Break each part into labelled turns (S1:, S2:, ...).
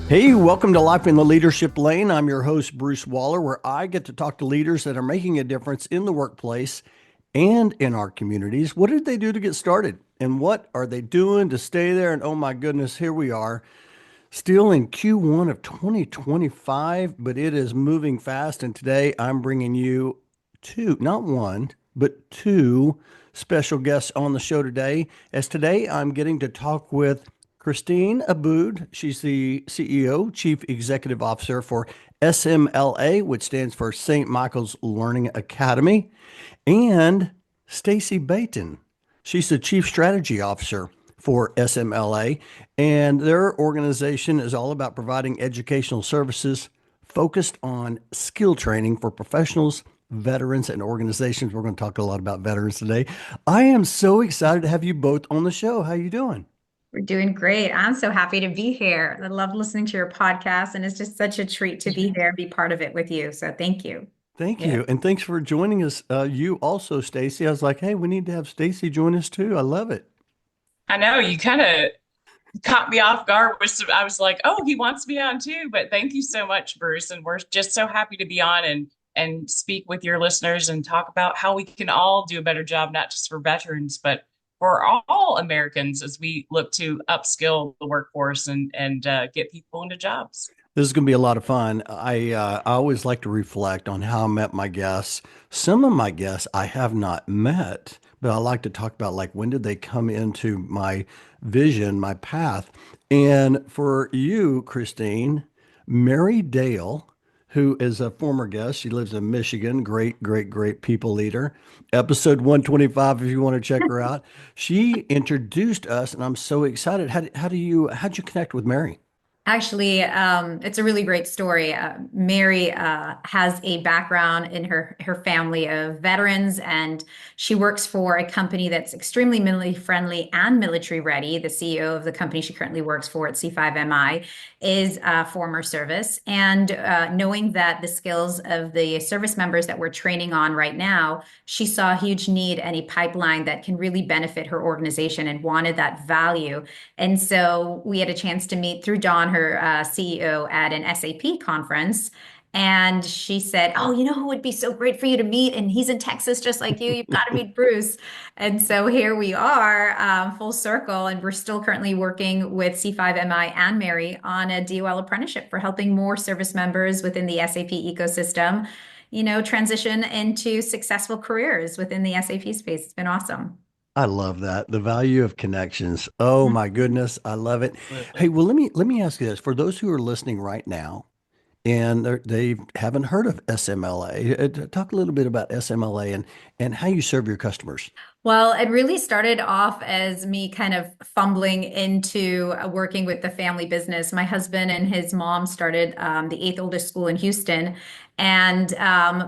S1: Hey, welcome to Life in the Leadership Lane. I'm your host, Bruce Waller, where I get to talk to leaders that are making a difference in the workplace and in our communities. What did they do to get started? And what are they doing to stay there? And oh my goodness, here we are, still in Q1 of 2025, but it is moving fast. And today I'm bringing you two, not one, but two special guests on the show today. As today I'm getting to talk with Christine Aboud. She's the CEO, Chief Executive Officer for SMLA, which stands for St. Michael's Learning Academy, and Stacy Bayton. She's the Chief Strategy Officer for SMLA, and their organization is all about providing educational services focused on skill training for professionals, veterans, and organizations. We're going to talk a lot about veterans today. I am so excited to have you both on the show. How you doing?
S2: We're doing great. I'm so happy to be here. I love listening to your podcast, and it's just such a treat to be there and be part of it with you. So thank you.
S1: Thank
S2: Yeah.
S1: you. And thanks for joining us. You also, Stacy. I was like, hey, we need to have Stacy join us too. I love it.
S3: I know you kind of caught me off guard. I was like, oh, he wants me on too. But thank you so much, Bruce. And we're just so happy to be on and speak with your listeners and talk about how we can all do a better job, not just for veterans, but for all Americans as we look to upskill the workforce and get people into jobs.
S1: This is going to be a lot of fun. I always like to reflect on how I met my guests. Some of my guests I have not met, but I like to talk about like when did they come into my vision, my path. And for you, Christine, Mary Dale, who is a former guest, she lives in Michigan, great, great, great people leader. Episode 125, if you want to check her out. She introduced us, and I'm so excited. How'd you connect with Mary?
S2: Actually, it's a really great story. Mary has a background in her family of veterans, and she works for a company that's extremely military friendly and military ready. The CEO of the company she currently works for at C5MI is former service, and knowing that the skills of the service members that we're training on right now, she saw a huge need and a pipeline that can really benefit her organization and wanted that value. And so we had a chance to meet through Don, her CEO, at an SAP conference. And she said, oh, you know who would be so great for you to meet? And he's in Texas just like you. You've got to meet Bruce. And so here we are, full circle. And we're still currently working with C5MI and Mary on a DOL apprenticeship for helping more service members within the SAP ecosystem, transition into successful careers within the SAP space. It's been awesome.
S1: I love that. The value of connections. Oh my goodness, I love it. Hey,
S3: Absolutely.
S1: well, let me ask you this. For those who are listening right now and they haven't heard of SMLA, talk a little bit about SMLA and how you serve your customers.
S2: Well, it really started off as me kind of fumbling into working with the family business. My husband and his mom started the eighth oldest school in Houston. And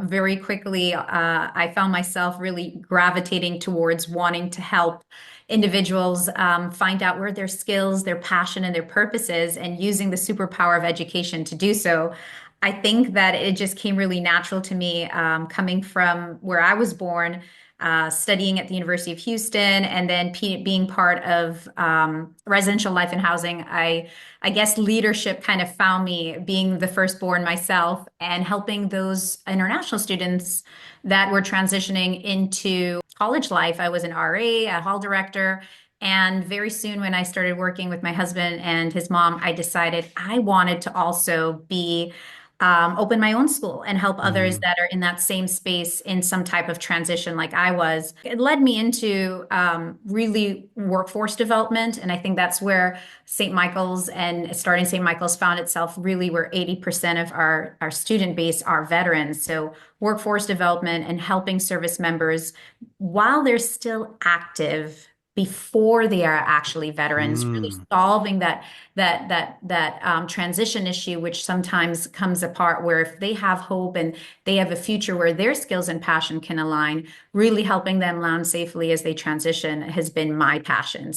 S2: very quickly, I found myself really gravitating towards wanting to help individuals find out where their skills, their passion, and their purpose is, and using the superpower of education to do so. I think that it just came really natural to me coming from where I was born, studying at the University of Houston, and then being part of residential life and housing. I guess leadership kind of found me, being the firstborn myself and helping those international students that were transitioning into college life. I was an RA, a hall director. And very soon, when I started working with my husband and his mom, I decided I wanted to also be open my own school and help others
S1: Mhm.
S2: that are in that same space in some type of transition like I was. It led me into really workforce development. And I think that's where St. Michael's and starting St. Michael's found itself really where 80% of our student base are veterans. So workforce development and helping service members while they're still active before they are actually veterans, really
S1: Mm.
S2: solving that transition issue, which sometimes comes apart. Where if they have hope and they have a future where their skills and passion can align, really helping them land safely as they transition has been my passion.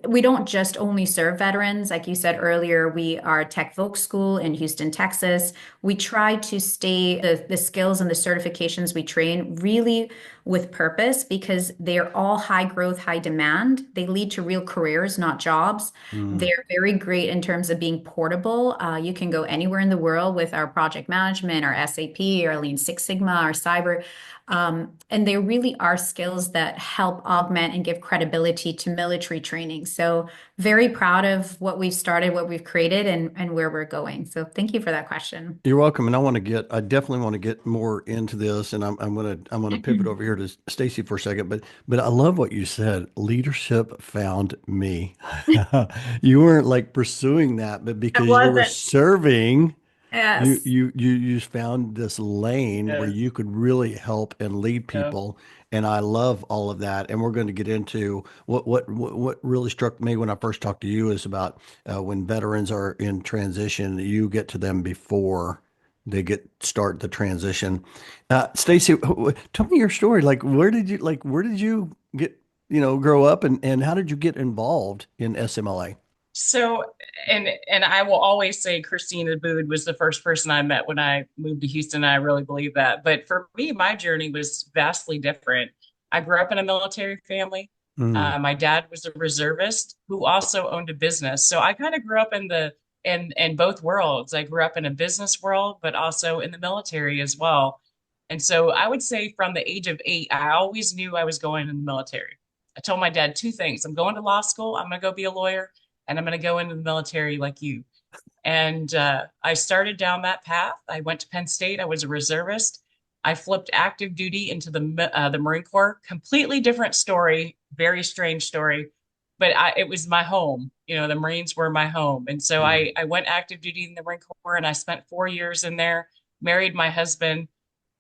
S2: We don't just only serve veterans, like you said earlier. We are a Tech Voc School in Houston, Texas. We try to stay the skills and the certifications we train really with purpose because they're all high growth, high demand. brand. They lead to real careers, not jobs.
S1: Mm.
S2: They're very great in terms of being portable. You can go anywhere in the world with our project management, our SAP, our Lean Six Sigma, our cyber. And they really are skills that help augment and give credibility to military training. So very proud of what we've started, what we've created, and where we're going. So thank you for that question.
S1: You're welcome. And I definitely want to get more into this. And I'm gonna pivot over here to Stacy for a second. But I love what you said. Leadership found me. You weren't like pursuing that, but
S2: It
S1: because you were
S2: wasn't.
S1: serving.
S2: Yes.
S1: You found this lane where
S3: Yes.
S1: you could really help and lead
S3: Yeah.
S1: people, and I love all of that. And we're going to get into what really struck me when I first talked to you is about when veterans are in transition, you get to them before they start the transition. Stacy, tell me your story. Like, where did you get grow up, and how did you get involved in SMLA?
S3: So, and I will always say Christine and Aboud was the first person I met when I moved to Houston. I really believe that. But for me, my journey was vastly different. I grew up in a military family.
S1: Mm,
S3: My dad was a reservist who also owned a business. So I kind of grew up in both worlds. I grew up in a business world, but also in the military as well. And so I would say from the age of 8, I always knew I was going in the military. I told my dad two things. I'm going to law school. I'm going to go be a lawyer and I'm going to go into the military like you. And I started down that path. I went to Penn State. I was a reservist. I flipped active duty into the Marine Corps. Completely different story, very strange story, but it was my home. You know, the Marines were my home, and so
S1: mm,
S3: I went active duty in the Marine Corps, and I spent 4 years in there. Married my husband,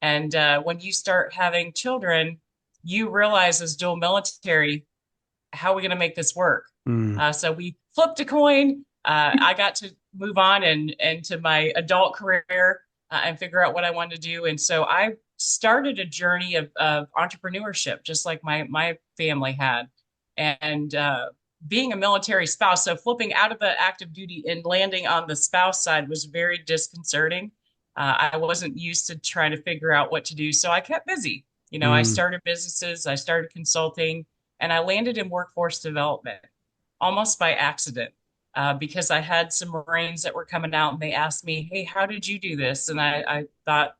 S3: and when you start having children, you realize as dual military, how are we going to make this work?
S1: mm,
S3: So we flipped a coin. I got to move on and to my adult career and figure out what I wanted to do. And so I started a journey of entrepreneurship, just like my family had, and being a military spouse. So flipping out of the active duty and landing on the spouse side was very disconcerting. I wasn't used to trying to figure out what to do, so I kept busy. You know, I
S1: mm,
S3: started businesses, I started consulting, and I landed in workforce development almost by accident because I had some Marines that were coming out and they asked me, "Hey, how did you do this?" And I thought,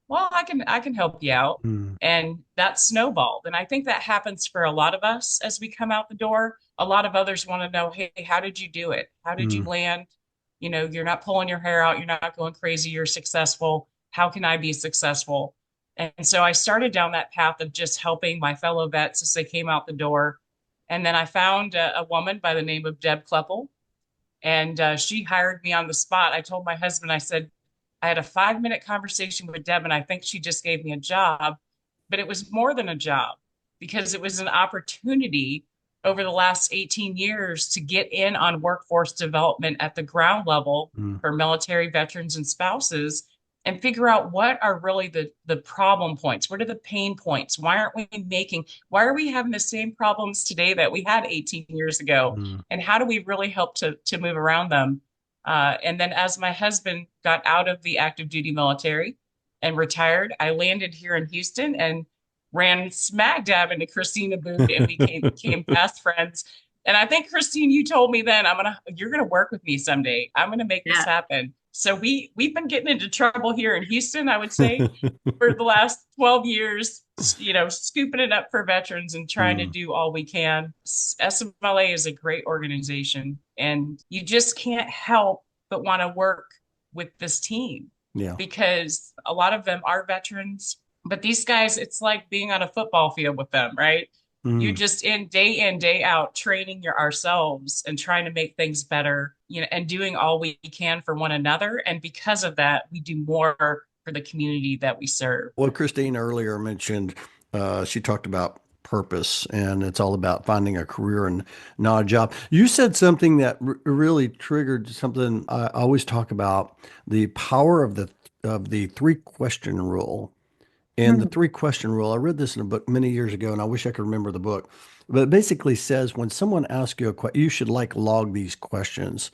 S3: well, I can help you out.
S1: mm,
S3: And that snowballed. And I think that happens for a lot of us as we come out the door. A lot of others want to know, hey, how did you do it? How did you
S1: mm.
S3: land? You know, you're not pulling your hair out, you're not going crazy, you're successful. How can I be successful? And so I started down that path of just helping my fellow vets as they came out the door. And then I found a woman by the name of Deb Kleppel, and she hired me on the spot. I told my husband, I said, I had a 5 minute conversation with Deb, and I think she just gave me a job. But it was more than a job because it was an opportunity over the last 18 years to get in on workforce development at the ground level
S1: Mm,
S3: for military veterans and spouses and figure out what are really the problem points. What are the pain points? Why are we having the same problems today that we had 18 years ago?
S1: mm,
S3: And how do we really help to move around them? And then as my husband got out of the active duty military and retired, I landed here in Houston and ran smack dab into Christina Boot and became best friends. And I think Christine, you told me then you're gonna work with me someday. I'm gonna make this
S2: Yeah.
S3: happen. So we've been getting into trouble here in Houston, I would say, for the last 12 years, you know, scooping it up for veterans and trying to
S1: mm.
S3: do all we can. SMLA is a great organization, and you just can't help but want to work with this team
S1: Yeah.
S3: because a lot of them are veterans, but these guys, it's like being on a football field with them, right? You're
S1: Mm.
S3: just in, day out, training ourselves and trying to make things better, you know, and doing all we can for one another. And because of that, we do more for the community that we serve.
S1: Well, Christine earlier mentioned she talked about purpose, and it's all about finding a career and not a job. You said something that really triggered something I always talk about: the power of the three question rule. And the
S2: Mhm.
S1: three question rule, I read this in a book many years ago, and I wish I could remember the book. But it basically says when someone asks you a question, you should like log these questions.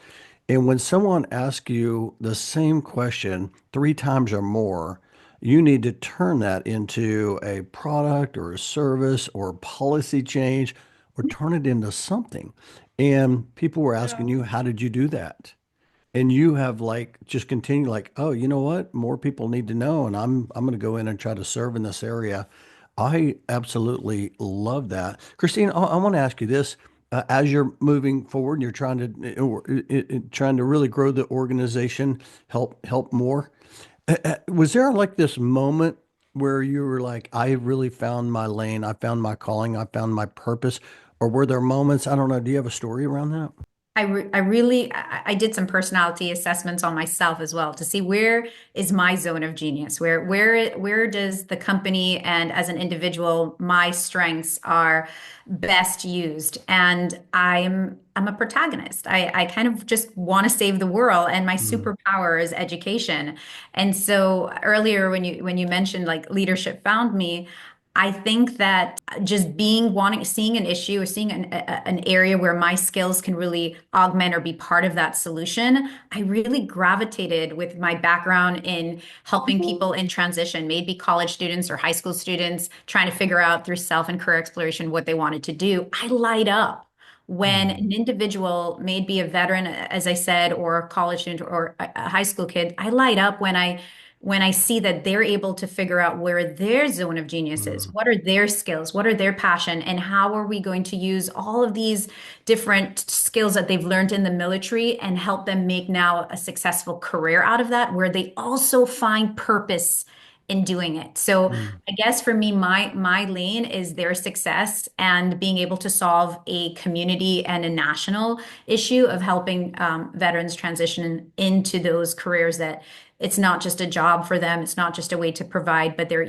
S1: And when someone asks you the same question three times or more, you need to turn that into a product or a service or policy change or turn it into something. And people were asking
S3: Yeah.
S1: you, how did you do that? And you have like just continued like, oh, you know what? More people need to know, and I'm going to go in and try to serve in this area. I absolutely love that. Christine, I want to ask you this. As you're moving forward and you're trying to really grow the organization, help more. Was there like this moment where you were like, I really found my lane, I found my calling, I found my purpose? Or were there moments, I don't know, do you have a story around that?
S2: I did some personality assessments on myself as well to see where is my zone of genius, where does the company and as an individual my strengths are best used. And I'm a protagonist. I kind of just want to save the world, and my
S1: Mm,
S2: superpower is education. And so earlier when you mentioned like leadership found me, I think that just seeing an issue or seeing an area where my skills can really augment or be part of that solution, I really gravitated with my background in helping people in transition, maybe college students or high school students trying to figure out through self and career exploration what they wanted to do. I light up when
S1: mm,
S2: an individual may be a veteran, as I said, or a college student or a high school kid. I light up when I see that they're able to figure out where their zone of genius is,
S1: mm.
S2: what are their skills, what are their passion, and how are we going to use all of these different skills that they've learned in the military and help them make now a successful career out of that, where they also find purpose in doing it. So
S1: Mm.
S2: I guess for me, my lane is their success and being able to solve a community and a national issue of helping veterans transition into those careers that it's not just a job for them. It's not just a way to provide, but they're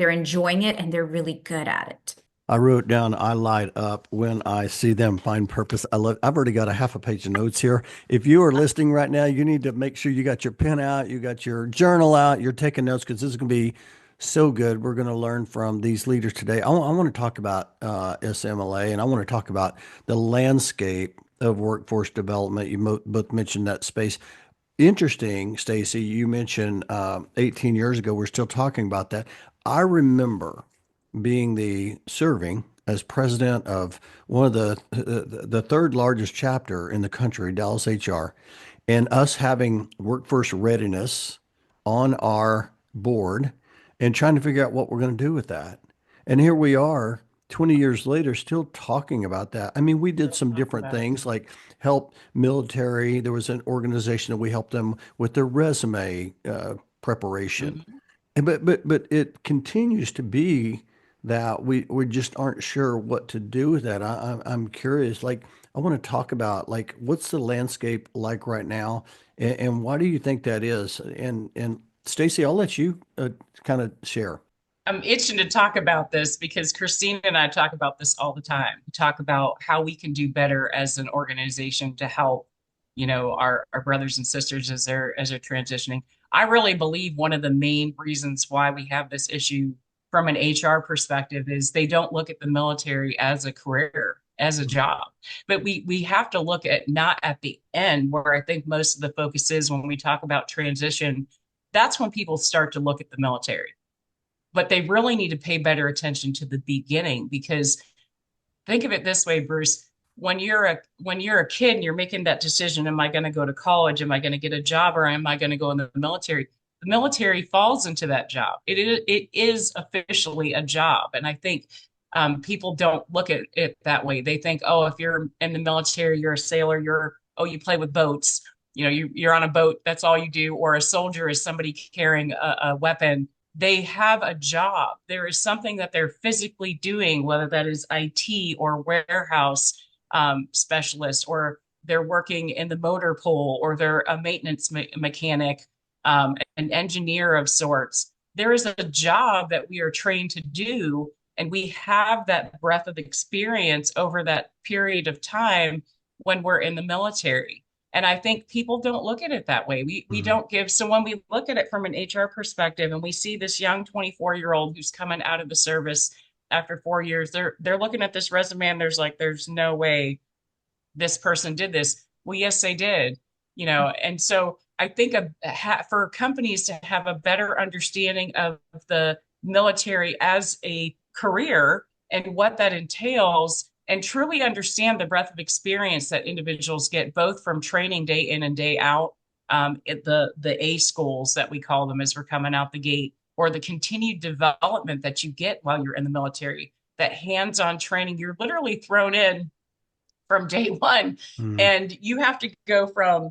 S2: enjoying it and they're really good at it.
S1: I wrote down, I light up when I see them find purpose. I've already got a half a page of notes here. If you are listening right now, you need to make sure you got your pen out, you got your journal out, you're taking notes because this is going to be so good. We're going to learn from these leaders today. I want to talk about SMLA, and I want to talk about the landscape of workforce development. You both mentioned that space. Interesting, Stacy, you mentioned 18 years ago, we're still talking about that. I remember being the serving as president of one of the third largest chapter in the country, Dallas HR, and us having workforce readiness on our board and trying to figure out what we're going to do with that. And here we are 20 years later, still talking about that. I mean, we did
S3: Still
S1: some
S3: talk
S1: different
S3: about it.
S1: things like help military. There was an organization that we helped them with their resume preparation.
S3: Mhm.
S1: But it continues to be that we just aren't sure what to do with that. I'm curious. Like I want to talk about like what's the landscape like right now, and why do you think that is? And Stacy, I'll let you kind of share.
S3: I'm itching to talk about this because Christine and I talk about this all the time. We talk about how we can do better as an organization to help, our brothers and sisters as they're transitioning. I really believe one of the main reasons why we have this issue from an HR perspective is they don't look at the military as a career, as a job. But we have to look at not at the end where I think most of the focus is when we talk about transition. That's when people start to look at the military, but they really need to pay better attention to the beginning because think of it this way, Bruce. When you're a kid and you're making that decision, am I going to go to college? Am I going to get a job or am I going to go in the military? The military falls into that job. It is officially a job. And I think people don't look at it that way. They think, oh, if you're in the military, you're a sailor, you play with boats. You're on a boat. That's all you do. Or a soldier is somebody carrying a weapon. They have a job. There is something that they're physically doing, whether that is IT or warehouse specialist, or they're working in the motor pool, or they're a maintenance mechanic, an engineer of sorts. There is a job that we are trained to do, and we have that breadth of experience over that period of time when we're in the military. And I think people don't look at it that way. We
S1: Mhm.
S3: don't give. So when we look at it from an HR perspective and we see this young 24-year-old who's coming out of the service after 4 years, they're looking at this resume and there's no way this person did this. Well, yes, they did, And so I think for companies to have a better understanding of the military as a career and what that entails, and truly understand the breadth of experience that individuals get both from training day in and day out, at the A schools that we call them as we're coming out the gate, or the continued development that you get while you're in the military, that hands-on training, you're literally thrown in from day one.
S1: Mm.
S3: And you have to go from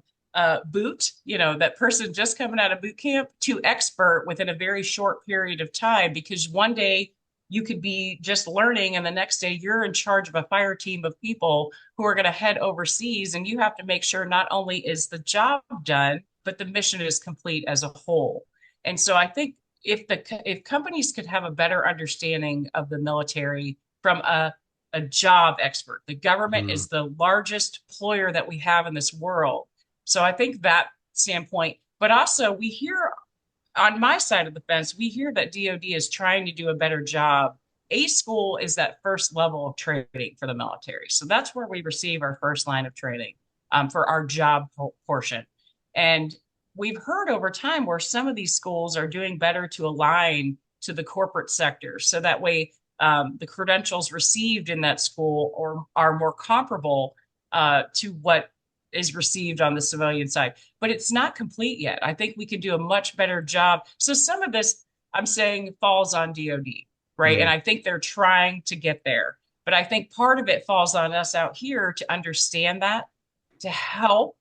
S3: boot, that person just coming out of boot camp, to expert within a very short period of time, because one day you could be just learning and the next day you're in charge of a fire team of people who are going to head overseas, and you have to make sure not only is the job done, but the mission is complete as a whole. And so I think if companies could have a better understanding of the military from a job expert. The government
S1: Mm.
S3: is the largest employer that we have in this world. So I think that standpoint, but also we hear on my side of the fence, we hear that DoD is trying to do a better job. A school is that first level of training for the military. So that's where we receive our first line of training, for our job portion. And we've heard over time where some of these schools are doing better to align to the corporate sector. So that way, the credentials received in that school or are more comparable to what is received on the civilian side. But it's not complete yet. I think we could do a much better job. So some of this, I'm saying, falls on DoD, right? And
S1: Mm.
S3: I think they're trying to get there. But I think part of it falls on us out here to understand that, to help,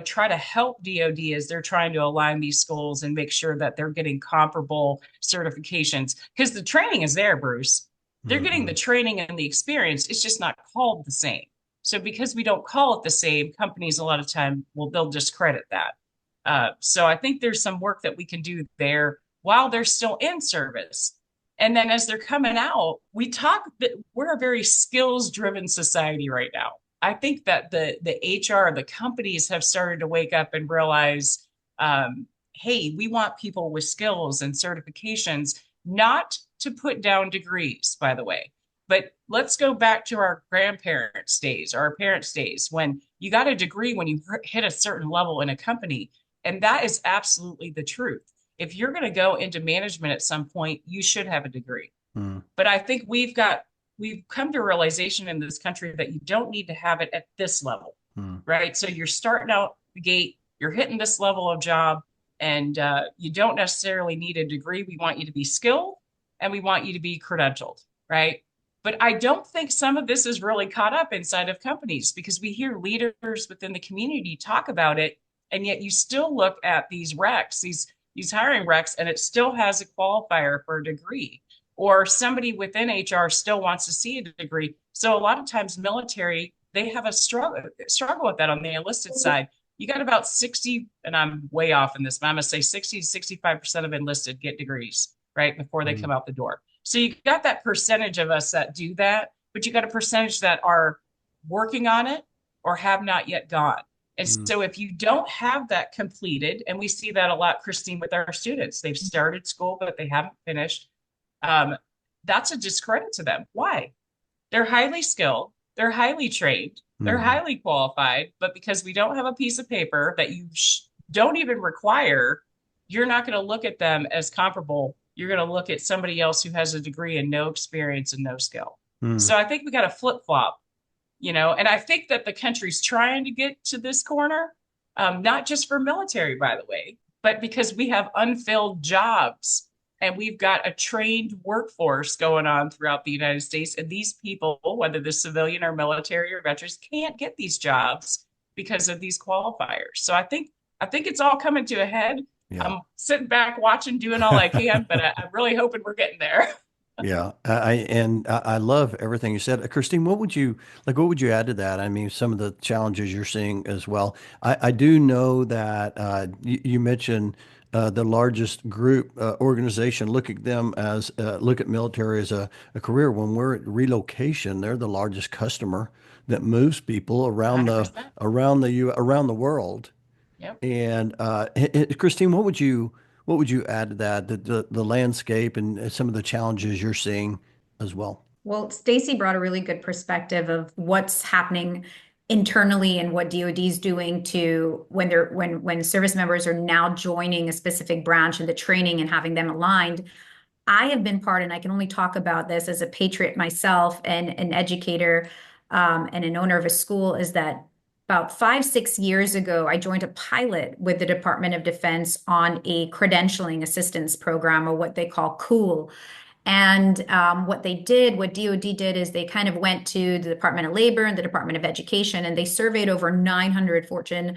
S3: try to help DoD as they're trying to align these schools and make sure that they're getting comparable certifications. Because the training is there, Bruce. They're getting the
S1: Mhm.
S3: training and the experience. It's just not called the same. So because we don't call it the same, companies a lot of time they'll discredit that. So I think there's some work that we can do there while they're still in service. And then as they're coming out, we talk that we're a very skills driven society right now. I think that the HR, the companies have started to wake up and realize, hey, we want people with skills and certifications, not to put down degrees, by the way. But let's go back to our grandparents' days or our parents' days when you got a degree when you hit a certain level in a company. And that is absolutely the truth. If you're going to go into management at some point, you should have a degree.
S1: Mm.
S3: But I think we've come to a realization in this country that you don't need to have it at this level,
S1: Mm.
S3: right? So you're starting out the gate, you're hitting this level of job, and you don't necessarily need a degree. We want you to be skilled and we want you to be credentialed, right? But I don't think some of this is really caught up inside of companies, because we hear leaders within the community talk about it, and yet you still look at these recs, these hiring recs, and it still has a qualifier for a degree, or somebody within HR still wants to see a degree. So a lot of times military, they have a struggle with that on the enlisted side. You got about 60, and I'm way off in this, but I'm gonna say 60 to 65% of enlisted get degrees, right, before they
S1: Mm.
S3: come out the door. So you got that percentage of us that do that, but you got a percentage that are working on it or have not yet gone. And
S1: Mm.
S3: so if you don't have that completed, and we see that a lot, Christine, with our students, they've started school, but they haven't finished. Um, that's a discredit to them. Why? They're highly skilled, they're highly trained, they're
S1: Mhm.
S3: highly qualified, but because we don't have a piece of paper that you don't even require, you're not going to look at them as comparable. You're going to look at somebody else who has a degree and no experience and no skill.
S1: Mm.
S3: So I think we got to flip flop, and I think that the country's trying to get to this corner, not just for military, by the way, but because we have unfilled jobs and we've got a trained workforce going on throughout the United States. And these people, whether they're civilian or military or veterans, can't get these jobs because of these qualifiers. So I think it's all coming to a head.
S1: Yeah.
S3: I'm sitting back watching, doing all I can, but I'm really hoping we're getting there.
S1: Yeah, I love everything you said. Christine, what would you add to that? I mean, some of the challenges you're seeing as well. I do know that you mentioned the largest group organization. Look at military as a career. When we're at relocation, they're the largest customer that moves people around the
S3: 100%.
S1: around the world.
S3: Yep.
S1: And Christine, what would you add to that? The landscape and some of the challenges you're seeing as well.
S2: Well, Stacy brought a really good perspective of what's happening internally and what DoD is doing to when service members are now joining a specific branch and the training and having them aligned. I have been part, and I can only talk about this as a patriot myself and an educator and an owner of a school, is that about 5, 6 years ago, I joined a pilot with the Department of Defense on a credentialing assistance program, or what they call COOL. And what they did, what DoD did, is they kind of went to the Department of Labor and the Department of Education, and they surveyed over 900 Fortune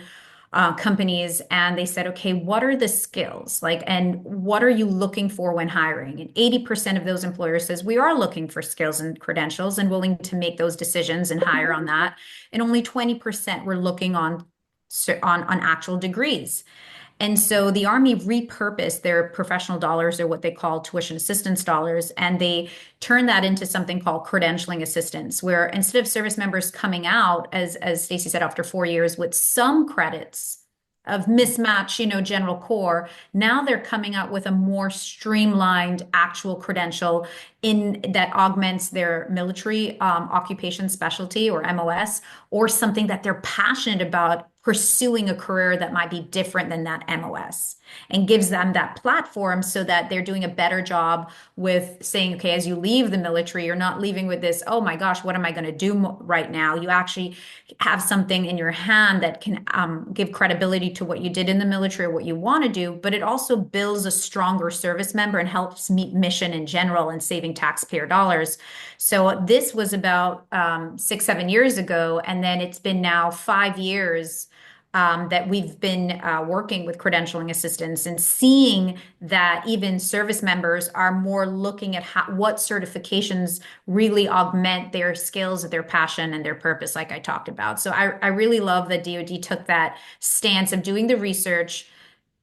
S2: companies, and they said, okay, what are the skills like, and what are you looking for when hiring? And 80% of those employers says we are looking for skills and credentials and willing to make those decisions and hire on that. And only 20% were looking on actual degrees. And so the Army repurposed their professional dollars, or what they call tuition assistance dollars, and they turned that into something called credentialing assistance, where instead of service members coming out, as Stacy said, after 4 years with some credits of mismatch, general core, now they're coming out with a more streamlined actual credential in that augments their military occupation specialty, or MOS, or something that they're passionate about pursuing a career that might be different than that MOS, and gives them that platform so that they're doing a better job with saying, okay, as you leave the military, you're not leaving with this, oh my gosh, what am I going to do right now? You actually have something in your hand that can give credibility to what you did in the military or what you want to do, but it also builds a stronger service member and helps meet mission in general and saving taxpayer dollars. So this was about 6, 7 years ago, and then it's been now 5 years that we've been working with credentialing assistants, and seeing that even service members are more looking at what certifications really augment their skills, their passion, and their purpose, like I talked about. So I really love that DoD took that stance of doing the research,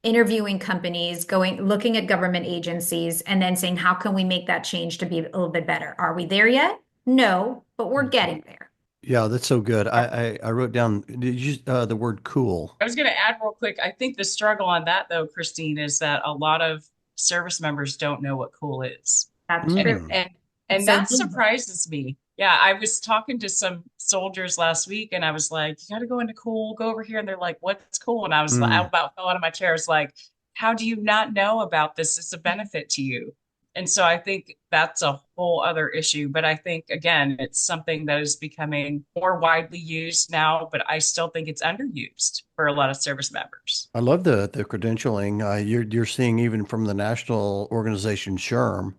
S2: interviewing companies, looking at government agencies, and then saying, how can we make that change to be a little bit better? Are we there yet? No, but we're getting there.
S1: Yeah, that's so good. I wrote down, did you the word cool?
S3: I was going to add real quick. I think the struggle on that, though, Christine, is that a lot of service members don't know what cool is,
S2: That's
S3: and
S2: true.
S1: Mm.
S3: and
S2: So
S3: that surprises me. Yeah, I was talking to some soldiers last week, and I was like, "You got to go into cool, go over here," and they're like, "What's cool?" And I
S1: Mm.
S3: about fell out of my chair. I was like, "How do you not know about this? It's a benefit to you." And so I think that's a whole other issue. But I think, again, it's something that is becoming more widely used now, but I still think it's underused for a lot of service members.
S1: I love the credentialing. You're seeing even from the national organization SHRM,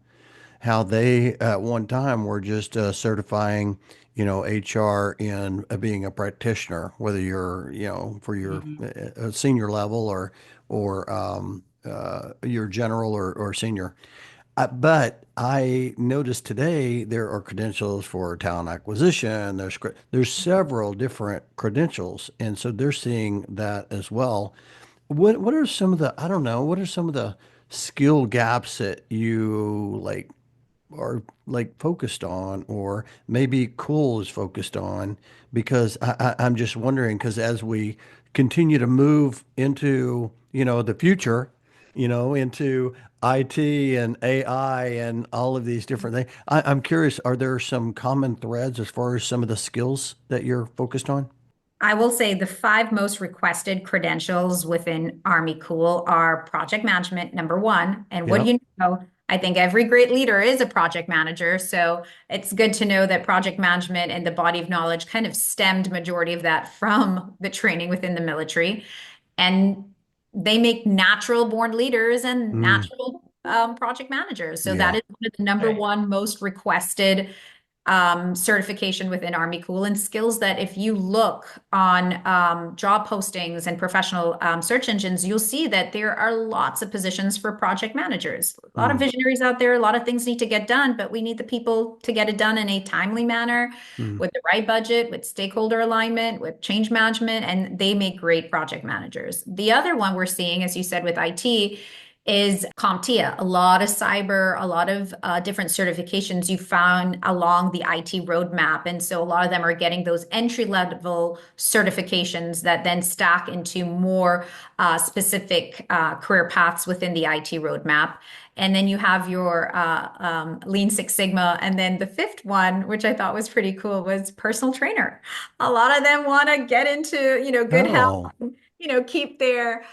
S1: how they at one time were just certifying, HR in being a practitioner, whether you're, for your
S3: Mhm.
S1: senior level or your general or senior. But I noticed today there are credentials for talent acquisition. There's several different credentials, and so they're seeing that as well. What are some of the, I don't know, what are some of the skill gaps that you like are like focused on, or maybe Cool is focused on? Because I'm just wondering, because as we continue to move into, the future, into IT and AI and all of these different things, I'm curious, are there some common threads as far as some of the skills that you're focused on?
S2: I will say the 5 most requested credentials within Army Cool are project management, number one. And what do
S1: Yep.
S2: you know? I think every great leader is a project manager. So it's good to know that project management and the body of knowledge kind of stemmed majority of that from the training within the military. And they make natural born leaders and
S1: Mm,
S2: natural project managers. So that
S1: yeah.
S2: is one of the number
S3: Right.
S2: one most requested certification within Army Cool, and skills that if you look on job postings and professional search engines, you'll see that there are lots of positions for project managers. A lot of
S1: Mm,
S2: visionaries out there, a lot of things need to get done, but we need the people to get it done in a timely manner,
S1: mm.
S2: with the right budget, with stakeholder alignment, with change management, and they make great project managers. The other one we're seeing, as you said, with IT is CompTIA, a lot of cyber, a lot of different certifications you found along the IT roadmap. And so a lot of them are getting those entry level certifications that then stack into more specific career paths within the IT roadmap. And then you have your Lean Six Sigma. And then the fifth one, which I thought was pretty cool, was personal trainer. A lot of them want to get into, good health,
S1: Oh,
S2: keep their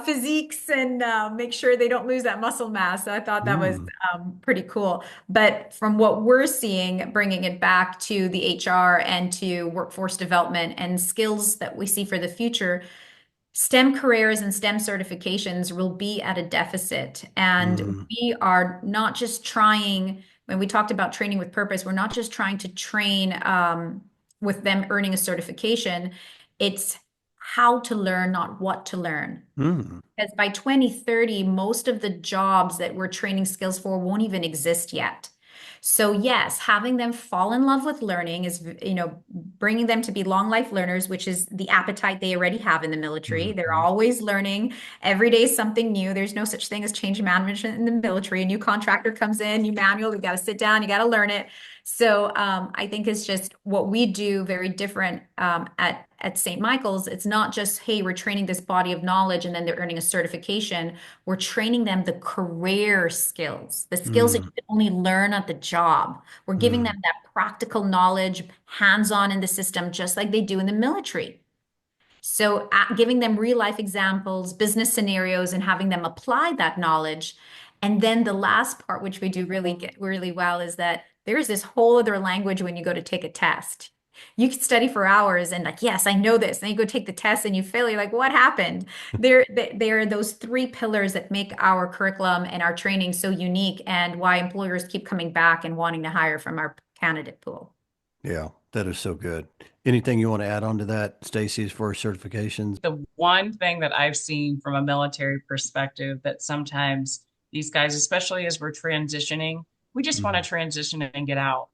S2: physiques and make sure they don't lose that muscle mass. So I thought that was
S1: Mm,
S2: pretty cool. But from what we're seeing, bringing it back to the HR and to workforce development and skills that we see for the future, STEM careers and STEM certifications will be at a deficit. And
S1: mm,
S2: we are not just trying, when we talked about training with purpose, we're not just trying to train with them earning a certification. It's how to learn, not what to learn.
S1: mm,
S2: Because by 2030, most of the jobs that we're training skills for won't even exist yet. So yes, having them fall in love with learning is, bringing them to be long life learners, which is the appetite they already have in the military. They're
S1: mhm.
S2: always learning. Every day is something new. There's no such thing as change management in the military. A new contractor comes in, new manual, you got to sit down, you got to learn it. So I think it's just what we do very different at St. Michael's. It's not just, hey, we're training this body of knowledge and then they're earning a certification. We're training them the career skills, the skills that
S1: Mm,
S2: you can only learn at the job. We're giving them
S1: mm,
S2: that practical knowledge, hands-on in the system, just like they do in the military. So, giving them real life examples, business scenarios, and having them apply that knowledge. And then the last part, which we do really get really well, is that there's this whole other language when you go to take a test. You could study for hours and like, yes, I know this. And you go take the test and you fail. You're like, what happened? There are those three pillars that make our curriculum and our training so unique, and why employers keep coming back and wanting to hire from our candidate pool.
S1: yeah, that is so good. Anything you want to add on to that, Stacy, as far as certifications?
S3: The one thing that I've seen from a military perspective that sometimes these guys, especially as we're transitioning, we just want to
S1: Mm,
S3: transition and get out.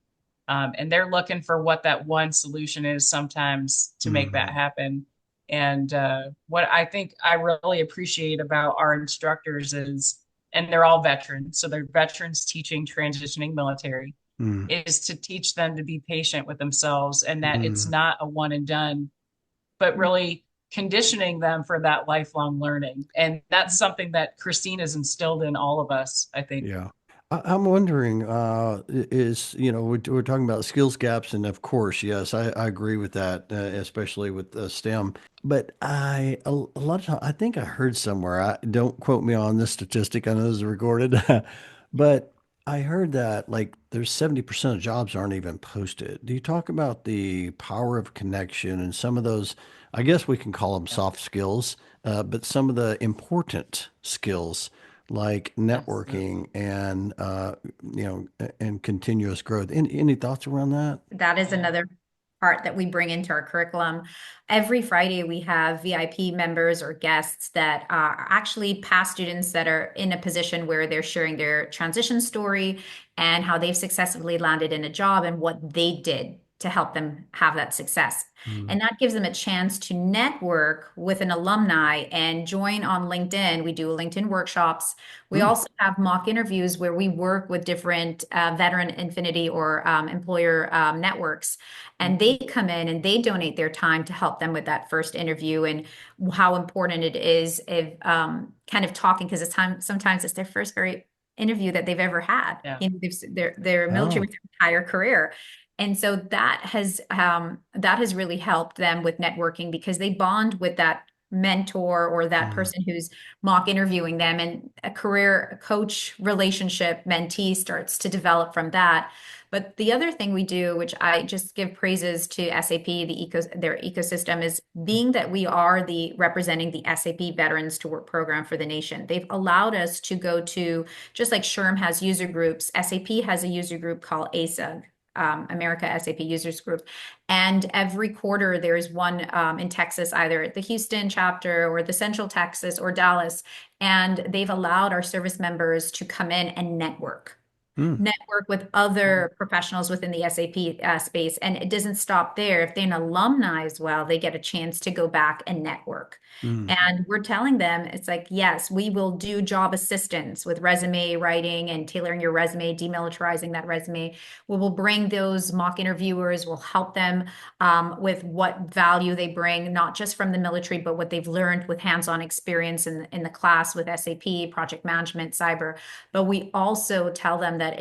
S3: And they're looking for what that one solution is sometimes to make that
S1: mm,
S3: happen. And what I think I really appreciate about our instructors is, and they're all veterans, so they're veterans teaching transitioning military,
S1: mm,
S3: is to teach them to be patient with themselves and that it's
S1: mm.
S3: not a one and done, but really conditioning them for that lifelong learning. And that's something that Christine has instilled in all of us, I think.
S1: Yeah. I'm wondering, we're talking about skills gaps, and of course, yes, I agree with that, especially with STEM. But a lot of time, I think I heard somewhere, don't quote me on this statistic, I know this is recorded, but I heard that like there's 70% of jobs aren't even posted. Do you talk about the power of connection and some of those, I guess we can call them
S3: Yeah.
S1: soft skills, but some of the important skills like
S3: Yes.
S1: networking and and continuous growth. Any thoughts around that?
S2: That is
S3: Yeah.
S2: another part that we bring into our curriculum. Every Friday, we have VIP members or guests that are actually past students that are in a position where they're sharing their transition story and how they've successfully landed in a job and what they did to help them have that success.
S1: Mm,
S2: And that gives them a chance to network with an alumni and join on LinkedIn. We do LinkedIn workshops. We
S1: mm,
S2: also have mock interviews where we work with different veteran affinity or employer networks, and
S3: Mhm.
S2: they come in and they donate their time to help them with that first interview, and how important it is if kind of talking, because sometimes it's their first very interview that they've ever had.
S3: Yeah.
S2: They're military
S1: oh,
S2: with their entire career. And so that has really helped them with networking because they bond with that mentor or that
S1: mm,
S2: person who's mock interviewing them, and a career coach relationship mentee starts to develop from that. But the other thing we do, which I just give praises to SAP, their ecosystem, is being that we are the representing the SAP Veterans to Work program for the nation. They've allowed us to go to, just like SHRM has user groups, SAP has a user group called ASA, America SAP Users Group. And every quarter, there is one in Texas, either at the Houston chapter or the Central Texas or Dallas. And they've allowed our service members to come in and
S1: mm,
S2: network with
S3: Yeah.
S2: other professionals within the SAP space. And it doesn't stop there. If they're an alumni as well, they get a chance to go back and network.
S1: mm,
S2: And we're telling them, it's like, yes, we will do job assistance with resume writing and tailoring your resume, demilitarizing that resume. We will bring those mock interviewers, we'll help them with what value they bring, not just from the military, but what they've learned with hands-on experience in the class with SAP, project management, cyber. But we also tell them that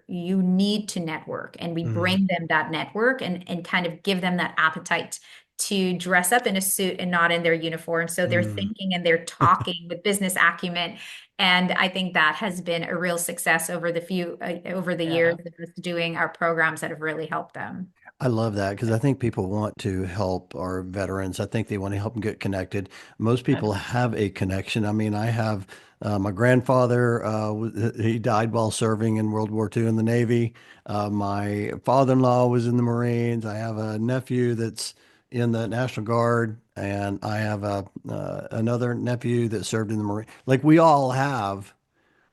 S2: you need to network, and we
S1: mm,
S2: bring them that network and kind of give them that appetite to dress up in a suit and not in their uniform. So they're
S1: Mm.
S2: thinking and they're talking with business acumen. And I think that has been a real success over the years
S3: Yeah.
S2: of us doing our programs that have really helped them.
S1: I love that because I think people want to help our veterans. I think they want to help them get connected. Most people have a connection. I mean, I have my grandfather, he died while serving in World War II in the Navy. My father-in-law was in the Marines. I have a nephew that's in the National Guard, and I have another nephew that served in the Marine. Like we all have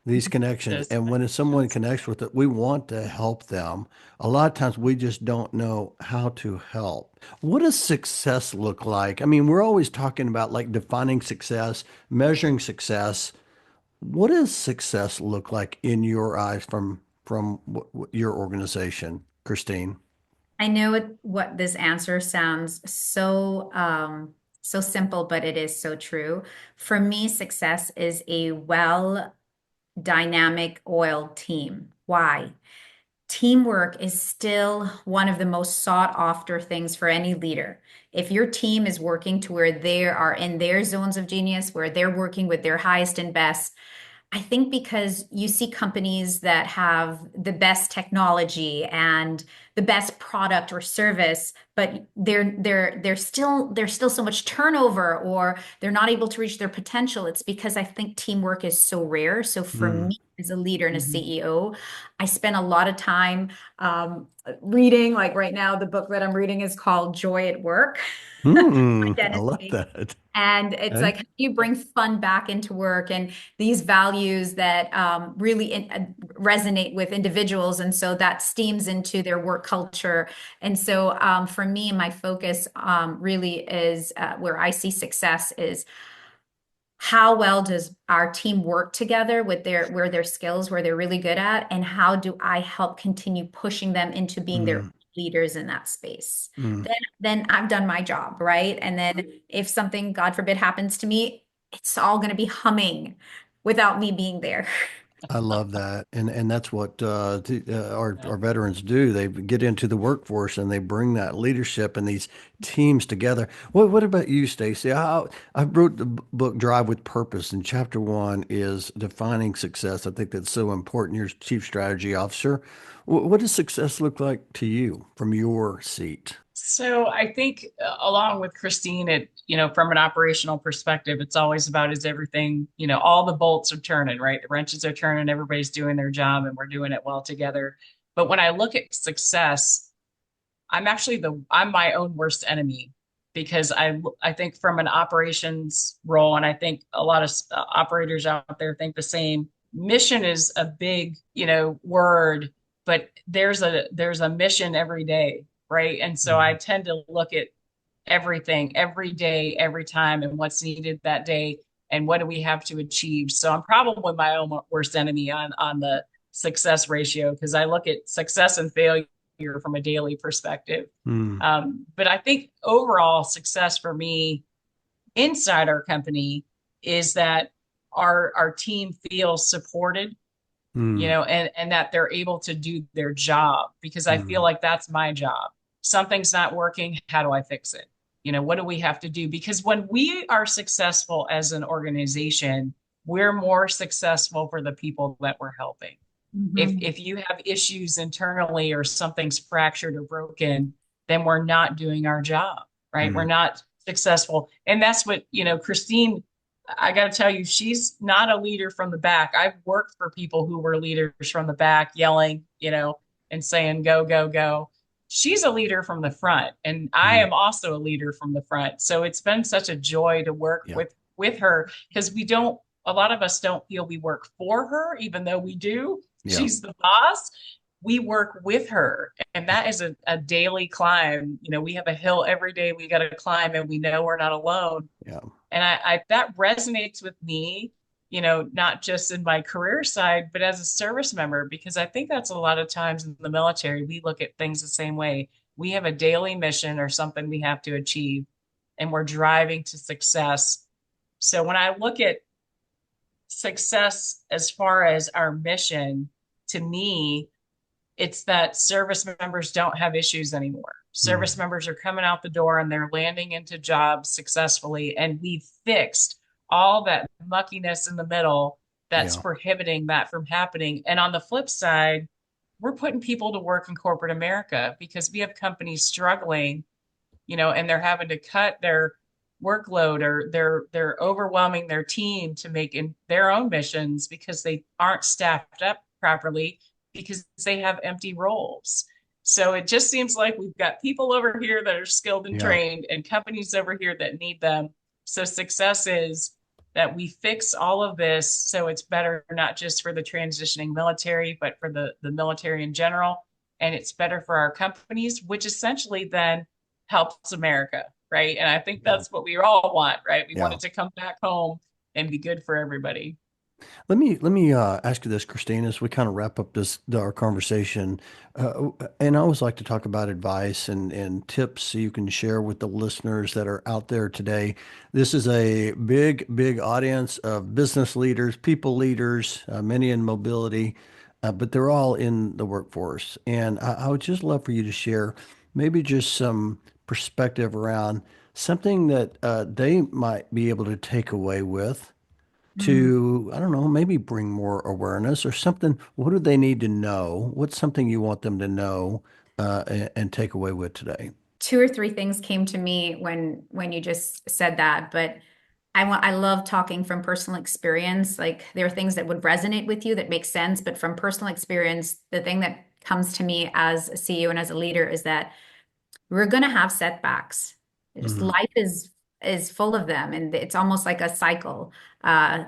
S1: these connections.
S3: Those
S1: And when someone
S3: connections.
S1: connects with it, we want to help them. A lot of times we just don't know how to help. What does success look like? I mean, we're always talking about like defining success, measuring success. What does success look like in your eyes from your organization, Christine?
S2: I know what this answer sounds so simple, but it is so true. For me, success is a well dynamic oiled team. Why? Teamwork is still one of the most sought after things for any leader. If your team is working to where they are in their zones of genius, where they're working with their highest and best, I think because you see companies that have the best technology and the best product or service, but there's still so much turnover or they're not able to reach their potential. It's because I think teamwork is so rare. So for
S1: Mm.
S2: me as a leader and a
S3: Mhm.
S2: CEO, I spend a lot of time reading. Like right now, the book that I'm reading is called Joy at Work by
S1: I
S2: Dennis.
S1: love that.
S2: And it's
S1: Okay.
S2: like, how do you bring fun back into work and these values that really resonate with individuals? And so that steams into their work culture. And so for me, my focus really is where I see success is how well does our team work together with their skills, where they're really good at, and how do I help continue pushing them into being their
S1: Mm,
S2: leaders in that space?
S1: mm.
S2: Then I've done my job, right? And then if something, God forbid, happens to me, it's all going to be humming without me being there.
S1: I love that, and that's what our veterans do. They get into the workforce and they bring that leadership and these teams together. What about you, Stacy? I wrote the book Drive with Purpose, and chapter one is defining success. I think that's so important. You're chief strategy officer. What does success look like to you from your seat?
S3: So I think along with Christine, from an operational perspective, it's always about is everything, all the bolts are turning, right? The wrenches are turning, everybody's doing their job and we're doing it well together. But when I look at success, I'm my own worst enemy because I think from an operations role, and I think a lot of operators out there think the same. Mission is a big, word, but there's a mission every day, right? And so I
S1: Mm,
S3: tend to look at everything every day, every time, and what's needed that day, and what do we have to achieve. So I'm probably my own worst enemy on the success ratio because I look at success and failure from a daily perspective.
S1: mm,
S3: But I think overall success for me inside our company is that our team feels supported,
S1: mm,
S3: and that they're able to do their job because I feel
S1: mm,
S3: like that's my job. Something's not working. How do I fix it? What do we have to do? Because when we are successful as an organization, we're more successful for the people that we're helping. if
S2: Mhm.
S3: if you have issues internally or something's fractured or broken, then we're not doing our job, right? We're
S1: mm.
S3: not successful. And that's what, Christine, I got to tell you, she's not a leader from the back. I've worked for people who were leaders from the back, yelling, and saying, go, go, go. She's a leader from the front, and I
S1: Mm.
S3: am also a leader from the front. So it's been such a joy to work
S1: Yeah,
S3: with her because a lot of us don't feel we work for her, even though we do.
S1: yeah,
S3: She's the boss. We work with her, and that is a daily climb. We have a hill every day we got to climb, and we know we're not alone.
S1: yeah.
S3: And I that resonates with me, not just in my career side, but as a service member, because I think that's a lot of times in the military, we look at things the same way. We have a daily mission or something we have to achieve, and we're driving to success. So when I look at success as far as our mission, to me, it's that service members don't have issues anymore. Service members are coming out the door and they're landing into jobs successfully. And we've fixed all that muckiness in the middle that's
S1: Yeah.
S3: prohibiting that from happening. And on the flip side, we're putting people to work in corporate America because we have companies struggling, and they're having to cut their workload, or they're overwhelming their team to make in their own missions because they aren't staffed up properly because they have empty roles. So it just seems like we've got people over here that are skilled and
S1: Yeah.
S3: trained and companies over here that need them. So success is that we fix all of this so it's better not just for the transitioning military, but for the military in general. And it's better for our companies, which essentially then helps America, right? And I think
S1: Yeah.
S3: that's what we all want, right? We want
S1: Yeah.
S3: it to come back home and be good for everybody.
S1: Let me ask you this, Christine, as we kind of wrap up our conversation. And I always like to talk about advice and tips you can share with the listeners that are out there today. This is a big audience of business leaders, people leaders, many in mobility, but they're all in the workforce. And I would just love for you to share maybe just some perspective around something that they might be able to take away with
S2: Mm.
S1: to, I don't know, maybe bring more awareness or something. What do they need to know? What's something you want them to know and take away with today?
S2: Two or three things came to me when you just said that, but I love talking from personal experience. Like there are things that would resonate with you that make sense, but from personal experience, the thing that comes to me as a CEO and as a leader is that we're going to have setbacks. Just
S1: Mm,
S2: life is full of them, and it's almost like a cycle.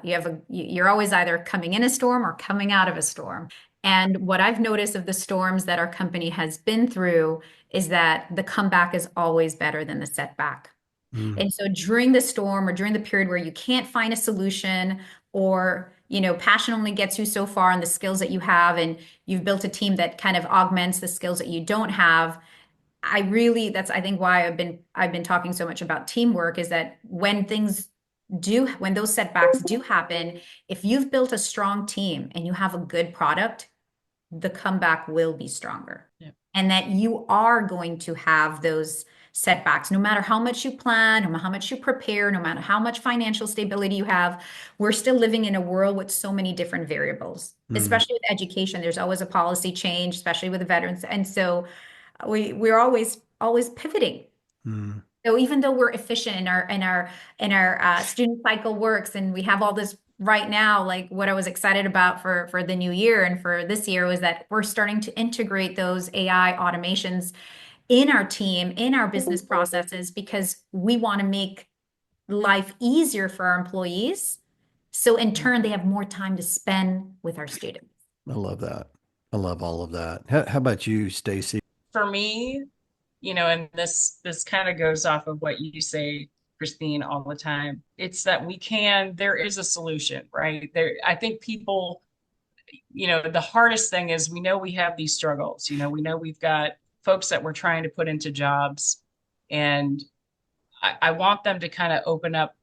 S2: You're always either coming in a storm or coming out of a storm. And what I've noticed of the storms that our company has been through is that the comeback is always better than the setback.
S1: mm,
S2: And so during the storm or during the period where you can't find a solution, or passion only gets you so far, and the skills that you have, and you've built a team that kind of augments the skills that you don't have. That's I think why I've been talking so much about teamwork, is that when those setbacks do happen, if you've built a strong team and you have a good product, the comeback will be stronger.
S3: Yeah.
S2: And that you are going to have those setbacks, no matter how much you plan, no matter how much you prepare, no matter how much financial stability you have. We're still living in a world with so many different variables,
S1: mm,
S2: especially with education. There's always a policy change, especially with the veterans. And so we're always pivoting.
S1: mm.
S2: So even though we're efficient in our student cycle works, and we have all this right now, like what I was excited about for the new year and for this year was that we're starting to integrate those AI automations in our team, in our business processes, because we want to make life easier for our employees. So in turn, they have more time to spend with our students.
S1: I love that. I love all of that. How about you, Stacy?
S3: For me, and this kind of goes off of what you say, Christine, all the time. It's that there is a solution, right? I think people, the hardest thing is we know we have these struggles. We know we've got folks that we're trying to put into jobs, and I want them to kind of open up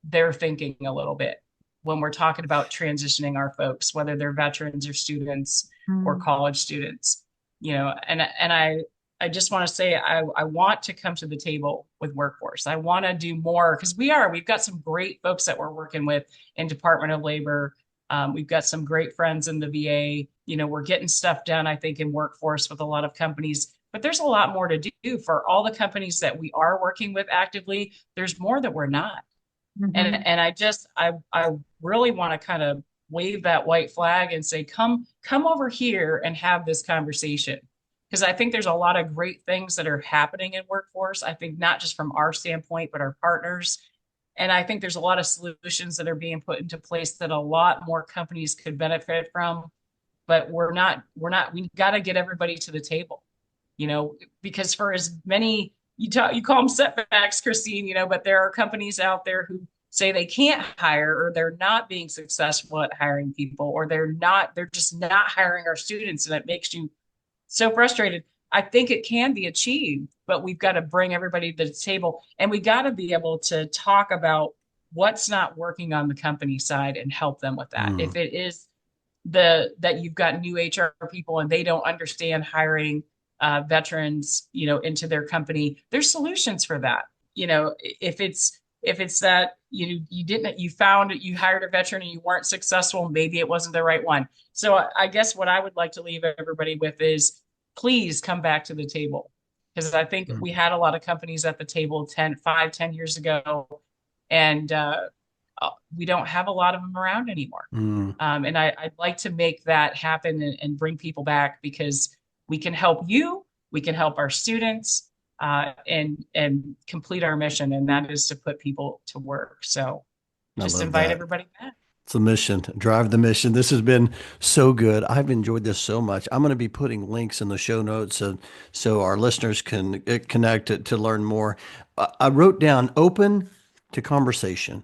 S3: their thinking a little bit when we're talking about transitioning our folks, whether they're veterans or students or
S2: Mm.
S3: college students, and I just want to say I want to come to the table with workforce. I want to do more because we've got some great folks that we're working with in Department of Labor. We've got some great friends in the VA. We're getting stuff done, I think, in workforce with a lot of companies, but there's a lot more to do for all the companies that we are working with actively. There's more that we're not.
S2: Mhm.
S3: And I really want to kind of wave that white flag and say, come over here and have this conversation. Because I think there's a lot of great things that are happening in workforce. I think not just from our standpoint, but our partners. And I think there's a lot of solutions that are being put into place that a lot more companies could benefit from. But we got to get everybody to the table, because for as many, you call them setbacks, Christine, but there are companies out there who say they can't hire, or they're not being successful at hiring people, or they're just not hiring our students. And it makes you so frustrated. I think it can be achieved, but we've got to bring everybody to the table, and we got to be able to talk about what's not working on the company side and help them with that.
S1: Mm,
S3: If it is that you've got new HR people and they don't understand hiring veterans, into their company, there's solutions for that. If it's that you hired a veteran and you weren't successful, maybe it wasn't the right one. So I guess what I would like to leave everybody with is please come back to the table. Because I think we had a lot of companies at the table 5, 10 years ago, and we don't have a lot of them around anymore.
S1: Mm.
S3: And I'd like to make that happen and bring people back because we can help you, we can help our students, and complete our mission, and that is to put people to work. So
S1: I
S3: just
S1: love
S3: invite
S1: that.
S3: everybody back.
S1: It's the mission, drive the mission. This has been so good. I've enjoyed this so much. I'm going to be putting links in the show notes so our listeners can connect to learn more. I wrote down open to conversation.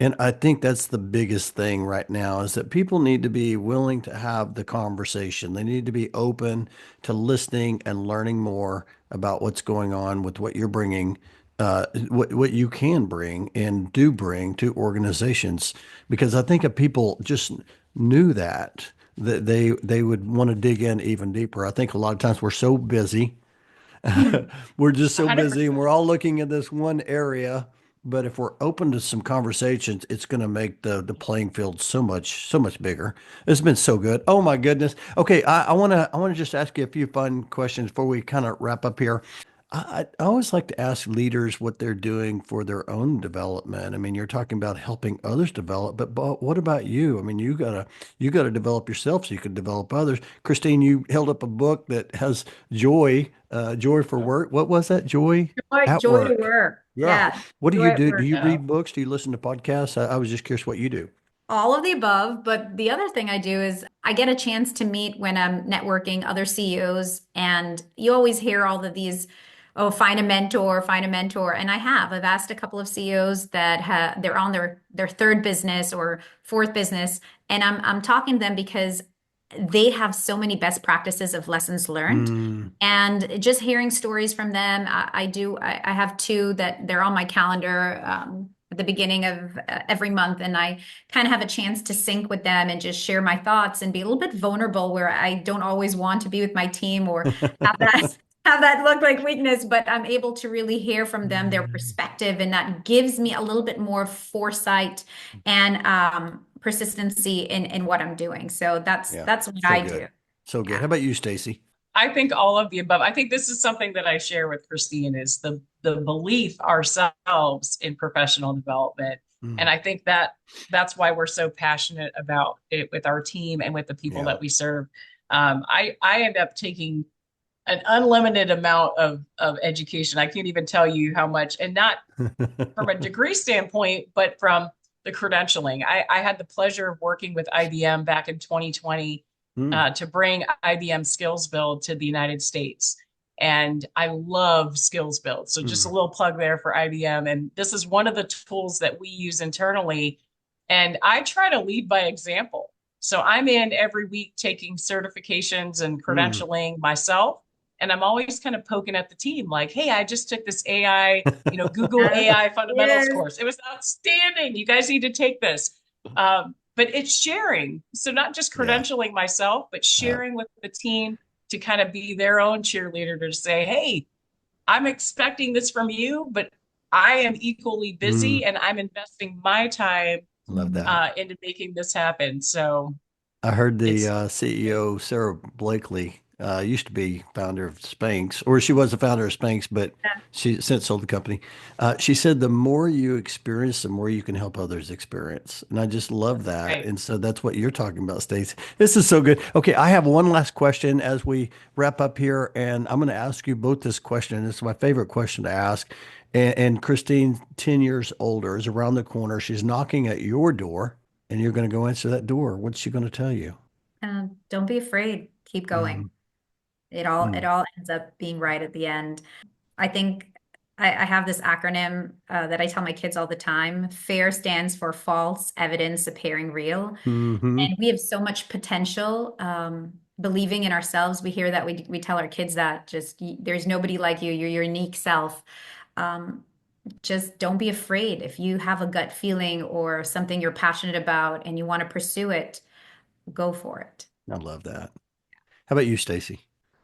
S1: And I think that's the biggest thing right now is that people need to be willing to have the conversation. They need to be open to listening and learning more about what's going on with what you're bringing, what you can bring and do bring to organizations. Because I think if people just knew that they would want to dig in even deeper. I think a lot of times we're so busy. We're just so busy and
S3: 100%.
S1: we're all looking at this one area. But if we're open to some conversations, it's going to make the playing field so much bigger. It's been so good. Oh my goodness. Okay, I want to just ask you a few fun questions before we kind of wrap up here. I always like to ask leaders what they're doing for their own development. I mean, you're talking about helping others develop, but what about you? I mean, you gotta develop yourself so you can develop others. Christine, you held up a book that has joy for work. What was that? Joy at
S2: Joy to
S1: work.
S2: work.
S1: Yeah.
S2: Yeah.
S1: What do
S2: Joy
S1: you
S2: at
S1: do? Do
S2: work.
S1: you
S3: Yeah.
S1: read books? Do you listen to podcasts? I was just curious what you do.
S2: All of the above, but the other thing I do is I get a chance to meet when I'm networking other CEOs, and you always hear all of these, oh, find a mentor, and I have. I've asked a couple of CEOs that they're on their third business or fourth business, and I'm talking to them because they have so many best practices of lessons learned.
S1: Mm,
S2: And just hearing stories from them, I have two that they're on my calendar at the beginning of every month, and I kind of have a chance to sync with them and just share my thoughts and be a little bit vulnerable where I don't always want to be with my team or have that have that look like weakness, but I'm able to really hear from them their perspective, and that gives me a little bit more foresight and persistency in what I'm doing. So
S1: yeah.
S2: that's what
S1: So
S2: I do.
S1: good. So good.
S2: Yeah.
S1: How about you, Stacy?
S3: I think all of the above. I think this is something that I share with Christine is the belief ourselves in professional development. And
S1: Mm,
S3: I think that's why we're so passionate about it with our team and with the people
S1: yeah.
S3: that we serve. I end up taking an unlimited amount of education. I can't even tell you how much, and not from a degree standpoint, but from the credentialing. I had the pleasure of working with IBM back in 2020
S1: Mm,
S3: to bring IBM Skills Build to the United States. And I love Skills Build. So just a
S1: mm,
S3: little plug there for IBM. And this is one of the tools that we use internally. And I try to lead by example. So I'm in every week taking certifications and
S1: mm.
S3: credentialing myself. And I'm always kind of poking at the team like, hey, I just took this AI, Google
S2: Yes.
S3: AI fundamentals
S2: Yes.
S3: course. It was outstanding. You guys need to take this. But it's sharing. So not just
S1: Yeah.
S3: credentialing myself, but sharing with the team to kind of be their own cheerleader to say, hey, I'm expecting this from you, but I am equally
S1: Mm,
S3: busy and I'm investing my time
S1: love that.
S3: into making this happen. So
S1: I heard the
S3: it's
S1: CEO, Sarah Blakely, used to be founder of Spanx, or she was the founder of Spanx, but she since sold the company. She said the more you experience, the more you can help others experience. And I just love that.
S3: right.
S1: And so that's what you're talking about, Stacey. This is so good. Okay, I have one last question as we wrap up here, and I'm going to ask you both this question. It's my favorite question to ask. And Christine, 10 years older, is around the corner. She's knocking at your door and you're going to go answer that door. What's she going to tell you?
S2: Don't be afraid. Keep going.
S1: Mm,
S2: It
S1: mm,
S2: all ends up being right at the end. I think I have this acronym that I tell my kids all the time. FAIR stands for false evidence appearing real.
S1: hmm.
S2: And we have so much potential. Believing in ourselves. We hear that we tell our kids that there's nobody like you, your unique self. Um, just don't be afraid. If you have a gut feeling or something you're passionate about and you want to pursue it, go for it.
S1: I love that. How about you, Stacy?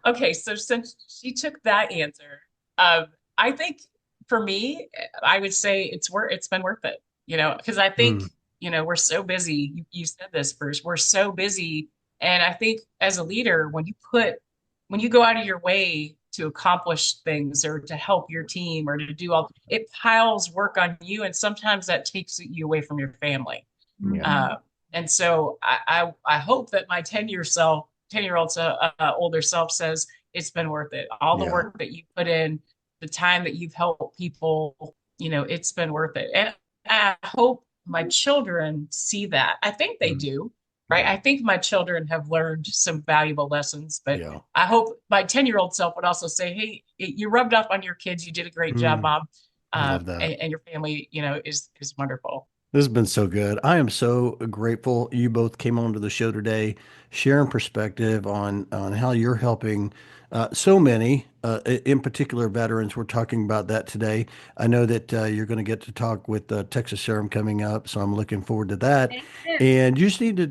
S3: Okay, so since she took that answer, I think for me, I would say it's been worth it, because I think,
S1: Mm,
S3: we're so busy. You said this, Bruce, we're so busy. And I think as a leader, when you go out of your way to accomplish things or to help your team or to do all, it piles work on you. And sometimes that takes you away from your family.
S1: yeah.
S2: Mhm.
S3: And so I hope that my 10-year-old older self says it's been worth it. All the
S1: Yeah.
S3: work that you put in, the time that you've helped people, it's been worth it. And I hope my children see that. I think they
S1: Mm,
S3: do, right?
S1: yeah.
S3: I think my children have learned some valuable lessons, but
S1: Yeah.
S3: I hope my 10-year-old self would also say, hey, you rubbed off on your kids. You did a great job,
S1: Mm,
S3: Mom.
S1: I love that.
S3: And your family, is wonderful.
S1: This has been so good. I am so grateful you both came onto the show today, sharing perspective on how you're helping so many, in particular veterans. We're talking about that today. I know that you're going to get to talk with Texas Serum coming up, so I'm looking forward to that.
S2: Thank you.
S1: And you just need to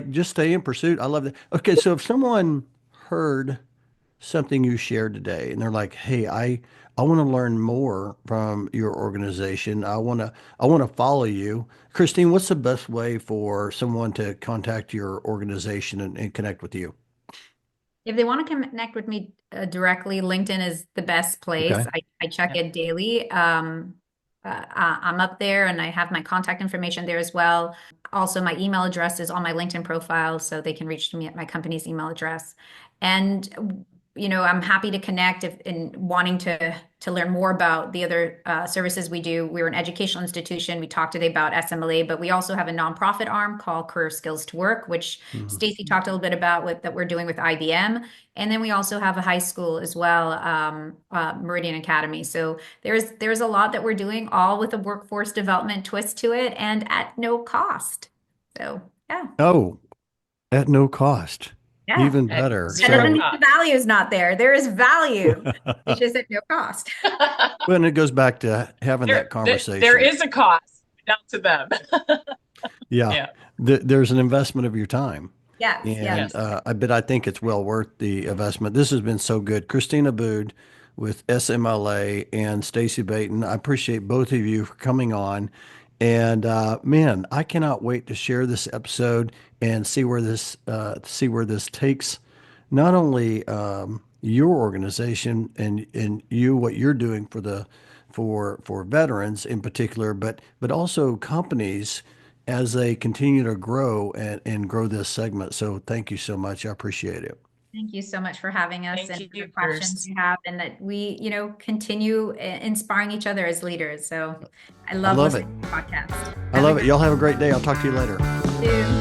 S1: just stay in pursuit. I love that. Okay, so if someone heard something you shared today and they're like, "Hey, I want to learn more from your organization. I want to follow you." Christine, what's the best way for someone to contact your organization and connect with you?
S2: If they want to connect with me directly, LinkedIn is the best place.
S1: Okay.
S2: I check
S3: Yeah.
S2: it daily. I'm up there and I have my contact information there as well. Also, my email address is on my LinkedIn profile, so they can reach me at my company's email address. And I'm happy to connect if in wanting to learn more about the other services we do. We're an educational institution. We talked today about SMLA, but we also have a nonprofit arm called Career Skills to Work, which
S1: Mhm.
S2: Stacy talked a little bit about that we're doing with IBM. And then we also have a high school as well, Meridian Academy. So there's a lot that we're doing, all with a workforce development twist to it and at no cost. So yeah,
S1: Oh, at no cost.
S2: yeah.
S1: Even
S3: At
S1: better.
S2: That
S3: zero
S2: doesn't
S1: So,
S2: mean the value is not there. There is value. It's just at no cost.
S1: when it goes back to having that
S3: There
S1: conversation.
S3: is a cost, not to them.
S1: Yeah,
S3: Yeah.
S1: there's an investment of your time.
S2: Yes, yes.
S1: And
S3: Yes.
S1: I think it's well worth the investment. This has been so good. Christine Aboud with SMLA and Stacy Bayton. I appreciate both of you for coming on. And man, I cannot wait to share this episode and see where this takes not only your organization and you what you're doing for the for veterans in particular, but also companies as they continue to grow and grow this segment. So thank you so much. I appreciate it.
S2: Thank you so much for having us
S3: Thank
S2: and for the
S3: you,
S2: questions
S3: Bruce.
S2: you have, and that we, continue inspiring each other as leaders. So I
S1: I
S2: love
S1: love it.
S2: listening to the podcast.
S1: I
S2: Have a
S1: love it.
S2: great
S1: Y'all have a great day. I'll talk to you later.
S2: day.